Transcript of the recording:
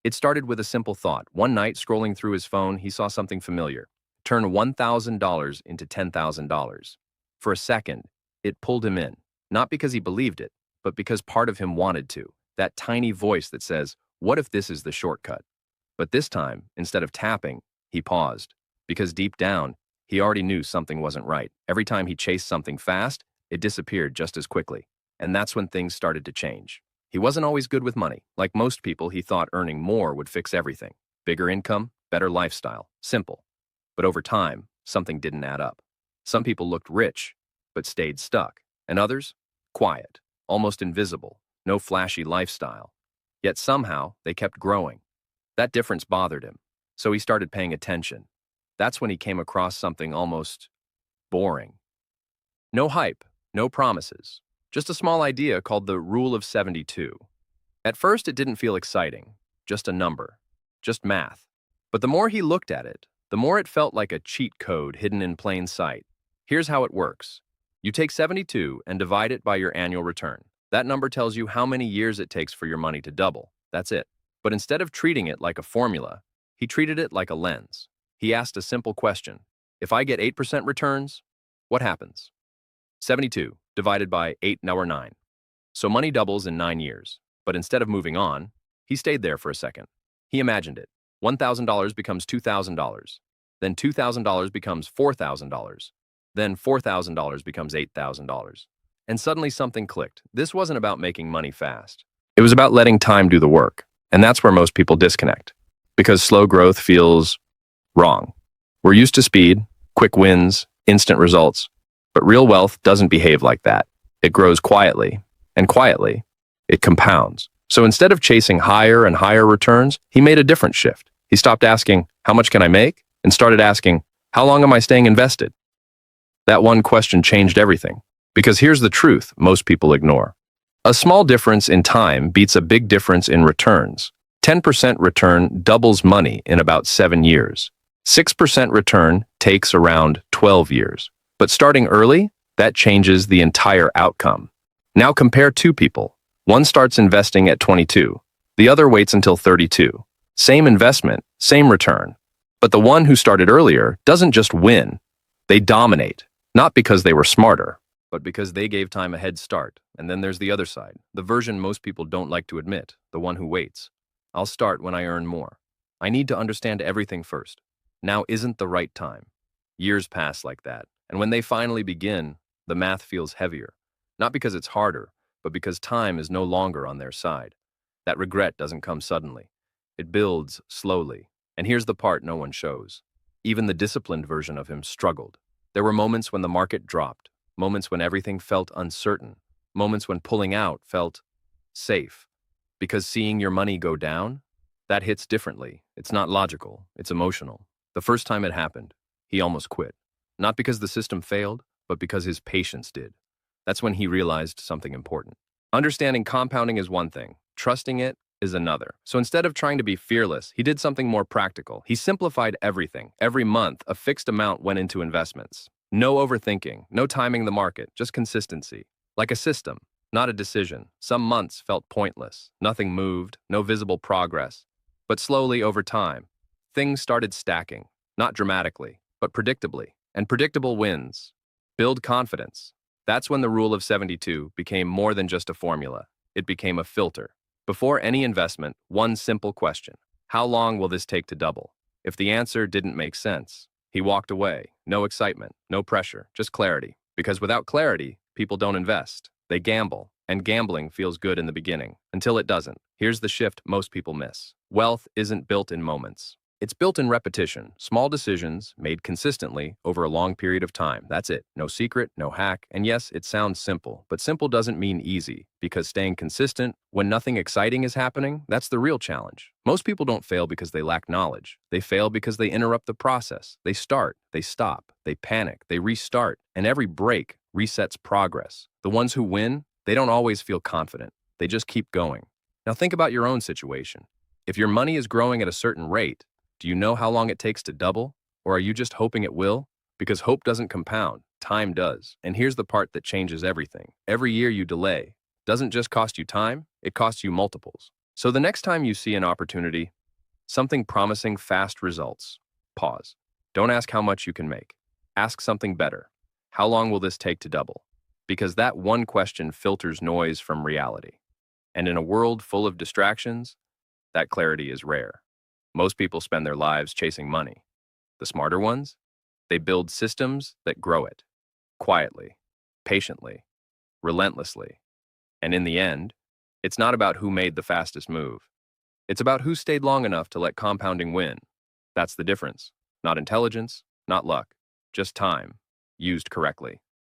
It started with a simple thought. One night, scrolling through his phone, he saw something familiar. Turn $1,000 into $10,000. For a second, it pulled him in. Not because he believed it, but because part of him wanted to. That tiny voice that says, what if this is the shortcut? But this time, instead of tapping, he paused. Because deep down, he already knew something wasn't right. Every time he chased something fast, it disappeared just as quickly. And that's when things started to change. He wasn't always good with money. Like most people, he thought earning more would fix everything. Bigger income, better lifestyle. Simple. But over time, something didn't add up. Some people looked rich, but stayed stuck. And others? Quiet, almost invisible, no flashy lifestyle. Yet somehow, they kept growing. That difference bothered him. So he started paying attention. That's when he came across something almost boring. No hype, no promises. Just a small idea called the Rule of 72. At first, it didn't feel exciting, just a number, just math. But the more he looked at it, the more it felt like a cheat code hidden in plain sight. Here's how it works. You take 72 and divide it by your annual return. That number tells you how many years it takes for your money to double. That's it. But instead of treating it like a formula, he treated it like a lens. He asked a simple question. If I get 8% returns, what happens? 72 divided by 8 or 9. So money doubles in 9 years. But instead of moving on, he stayed there for a second. He imagined it. $1,000 becomes $2,000. Then $2,000 becomes $4,000. Then $4,000 becomes $8,000. And suddenly something clicked. This wasn't about making money fast. It was about letting time do the work. And that's where most people disconnect. Because slow growth feels wrong. We're used to speed, quick wins, instant results. But real wealth doesn't behave like that. It grows quietly. And quietly, it compounds. So instead of chasing higher and higher returns, he made a different shift. He stopped asking, how much can I make? And started asking, how long am I staying invested? That one question changed everything. Because here's the truth most people ignore. A small difference in time beats a big difference in returns. 10% return doubles money in about 7 years. 6% return takes around 12 years. But starting early, that changes the entire outcome. Now compare two people. One starts investing at 22. The other waits until 32. Same investment, same return. But the one who started earlier doesn't just win. They dominate. Not because they were smarter, but because they gave time a head start. And then there's the other side, the version most people don't like to admit, the one who waits. I'll start when I earn more. I need to understand everything first. Now isn't the right time. Years pass like that. And when they finally begin, the math feels heavier. Not because it's harder, but because time is no longer on their side. That regret doesn't come suddenly. It builds slowly. And here's the part no one shows. Even the disciplined version of him struggled. There were moments when the market dropped, moments when everything felt uncertain, moments when pulling out felt safe. Because seeing your money go down, that hits differently. It's not logical, it's emotional. The first time it happened, he almost quit. Not because the system failed, but because his patience did. That's when he realized something important. Understanding compounding is one thing, trusting it is another. So instead of trying to be fearless, he did something more practical. He simplified everything. Every month, a fixed amount went into investments. No overthinking, no timing the market, just consistency. Like a system, not a decision. Some months felt pointless. Nothing moved, no visible progress. But slowly over time, things started stacking. Not dramatically, but predictably. And predictable wins. Build confidence. That's when the Rule of 72 became more than just a formula. It became a filter. Before any investment, one simple question. How long will this take to double? If the answer didn't make sense, he walked away. No excitement, no pressure, just clarity. Because without clarity, people don't invest. They gamble. And gambling feels good in the beginning, until it doesn't. Here's the shift most people miss. Wealth isn't built in moments. It's built in repetition, small decisions made consistently over a long period of time. That's it. No secret, no hack. And yes, it sounds simple, but simple doesn't mean easy, because staying consistent when nothing exciting is happening, that's the real challenge. Most people don't fail because they lack knowledge. They fail because they interrupt the process. They start, they stop, they panic, they restart, and every break resets progress. The ones who win, they don't always feel confident. They just keep going. Now think about your own situation. If your money is growing at a certain rate, do you know how long it takes to double? Or are you just hoping it will? Because hope doesn't compound, time does. And here's the part that changes everything. Every year you delay doesn't just cost you time, it costs you multiples. So the next time you see an opportunity, something promising fast results, pause. Don't ask how much you can make. Ask something better. How long will this take to double? Because that one question filters noise from reality. And in a world full of distractions, that clarity is rare. Most people spend their lives chasing money. The smarter ones, they build systems that grow it, quietly, patiently, relentlessly. And in the end, it's not about who made the fastest move. It's about who stayed long enough to let compounding win. That's the difference. Not intelligence, not luck, just time, used correctly.